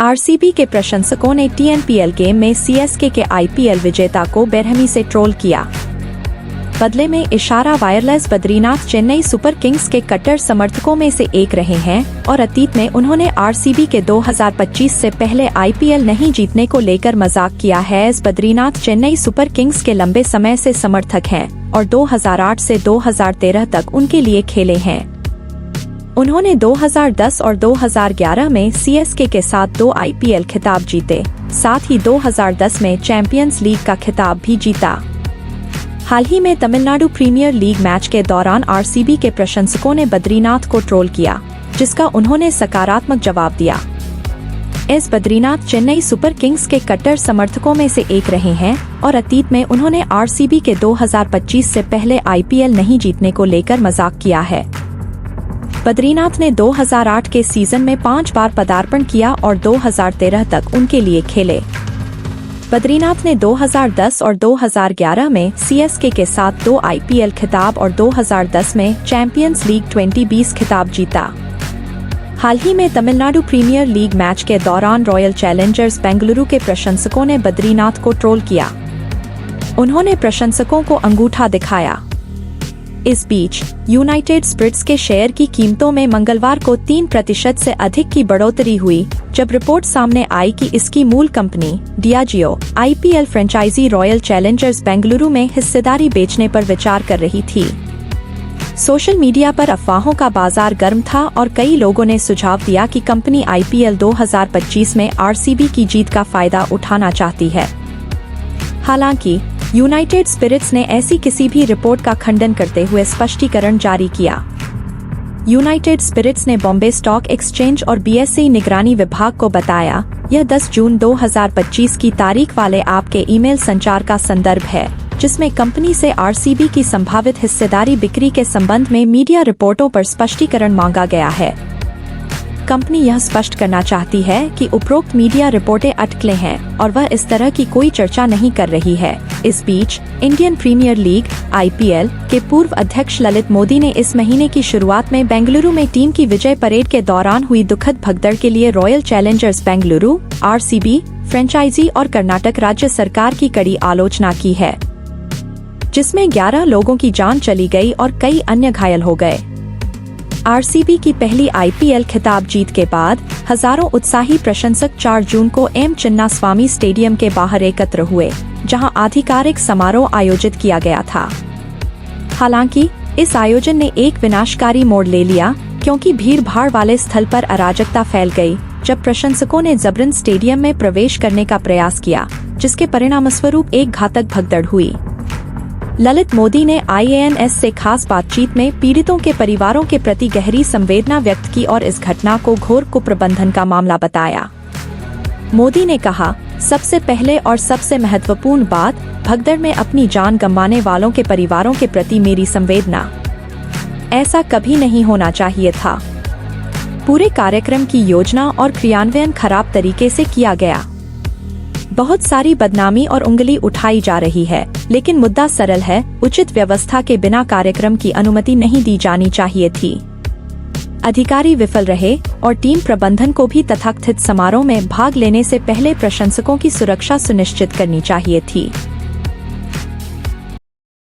RCB के प्रशंसकों ने टीएनपीएल गेम में सीएसके के आईपीएल विजेता को बेरहमी से ट्रोल किया। बदले में इशारा wireless Badrinath Chennai super Kings के कट्टर समर्थकों में से एक रहे हैं और अतीत में उन्होंने आरसीबी के 2025 से पहले आईपीएल नहीं जीतने को लेकर मजाक किया है। इस बद्रीनाथ चेन्नई सुपर किंग्स के लंबे समय से समर्थक हैं और 2008 से 2013 तक उनके लिए खेले हैं। उन्होंने 2010 और 2011 में सीएसके के साथ 2 आईपीएल खिताब जीते, साथ ही 2010 में चैंपियंस लीग का खिताब भी जीता। हाल ही में तमिलनाडु प्रीमियर लीग मैच के दौरान आरसीबी के प्रशंसकों ने बद्रीनाथ को ट्रोल किया, जिसका उन्होंने सकारात्मक जवाब दिया। S Badrinath Chennai super Kings के कट्टर समर्थकों में से एक रहे हैं और अतीत में उन्होंने आरसीबी के 2025 से पहले आईपीएल नहीं जीतने को लेकर मजाक किया है। बद्रीनाथ ने 2008 के सीजन में 5 बार पदार्पण किया और 2013 तक उनके लिए खेले। बद्रीनाथ ने 2010 और 2011 में सीएसके के साथ 2 आईपीएल खिताब और 2010 में चैंपियंस लीग 2020 खिताब जीता। हाल ही में तमिलनाडु प्रीमियर लीग मैच के दौरान रॉयल चैलेंजर्स बेंगलुरु के प्रशंसकों ने बद्रीनाथ को ट्रोल किया। उन्होंने प्रशंसकों को अंगूठा दिखाया। इस बीच यूनाइटेड स्पिरिट्स के शेयर की कीमतों में मंगलवार को 3% से अधिक की बढ़ोतरी हुई, जब रिपोर्ट सामने आई कि इसकी मूल company Diageo IPL franchise Royal Challengers Bengaluru में हिस्सेदारी बेचने पर विचार कर रही थी। सोशल मीडिया पर अफवाहों का बाजार गर्म था और कई लोगों ने सुझाव दिया कि कंपनी आईपीएल 2025 में आरसीबी की जीत का फायदा उठाना चाहती है। हालांकि यूनाइटेड स्पिरिट्स ने ऐसी किसी भी रिपोर्ट का खंडन करते हुए स्पष्टीकरण जारी किया। यूनाइटेड स्पिरिट्स ने बॉम्बे स्टॉक एक्सचेंज और बीएसई निगरानी विभाग को बताया, यह 10 जून 2025 की तारीख वाले आपके ईमेल संचार का संदर्भ है, जिसमें कंपनी से आरसीबी की संभावित हिस्सेदारी बिक्री के संबंध में मीडिया रिपोर्टों पर स्पष्टीकरण मांगा गया है। कंपनी यह स्पष्ट करना चाहती है कि उपरोक्त मीडिया रिपोर्टें अटकलें हैं और वह इस तरह की कोई चर्चा नहीं कर रही है। इस बीच इंडियन प्रीमियर लीग आईपीएल के पूर्व अध्यक्ष ललित मोदी ने इस महीने की शुरुआत में बेंगलुरु में टीम की विजय परेड के दौरान हुई दुखद भगदड़ के लिए Royal Challengers Bengaluru, RCB, franchise और कर्नाटक राज्य सरकार की कड़ी आलोचना की है, जिसमें 11 लोगों की जान चली गई और कई अन्य घायल हो गए। आरसीबी की पहली आईपीएल खिताब जीत के बाद हजारों उत्साही प्रशंसक 4 जून को एम चिन्नास्वामी स्टेडियम के बाहर एकत्र हुए, जहां आधिकारिक समारोह आयोजित किया गया था। हालांकि इस आयोजन ने एक विनाशकारी मोड़ ले लिया, क्योंकि भीड़-भाड़ वाले स्थल पर अराजकता फैल गई, जब प्रशंसकों ने जबरन स्टेडियम में प्रवेश करने का प्रयास किया, जिसके परिणामस्वरूप एक घातक भगदड़ हुई। ललित मोदी ने आईएएनएस से खास बातचीत में पीड़ितों के परिवारों के प्रति गहरी संवेदना व्यक्त की और इस घटना को घोर कुप्रबंधन का मामला बताया। मोदी ने कहा, सबसे पहले और सबसे महत्वपूर्ण बात, भगदड़ में अपनी जान गंवाने वालों के परिवारों के प्रति मेरी संवेदना। ऐसा कभी नहीं होना चाहिए था। पूरे कार्यक्रम की योजना और क्रियान्वयन खराब तरीके से किया गया। बहुत सारी बदनामी और उंगली उठाई जा रही है, लेकिन मुद्दा सरल है, उचित व्यवस्था के बिना कार्यक्रम की अनुमति नहीं दी जानी चाहिए थी। अधिकारी विफल रहे और टीम प्रबंधन को भी तथाकथित समारोह में भाग लेने से पहले प्रशंसकों की सुरक्षा सुनिश्चित करनी चाहिए थी।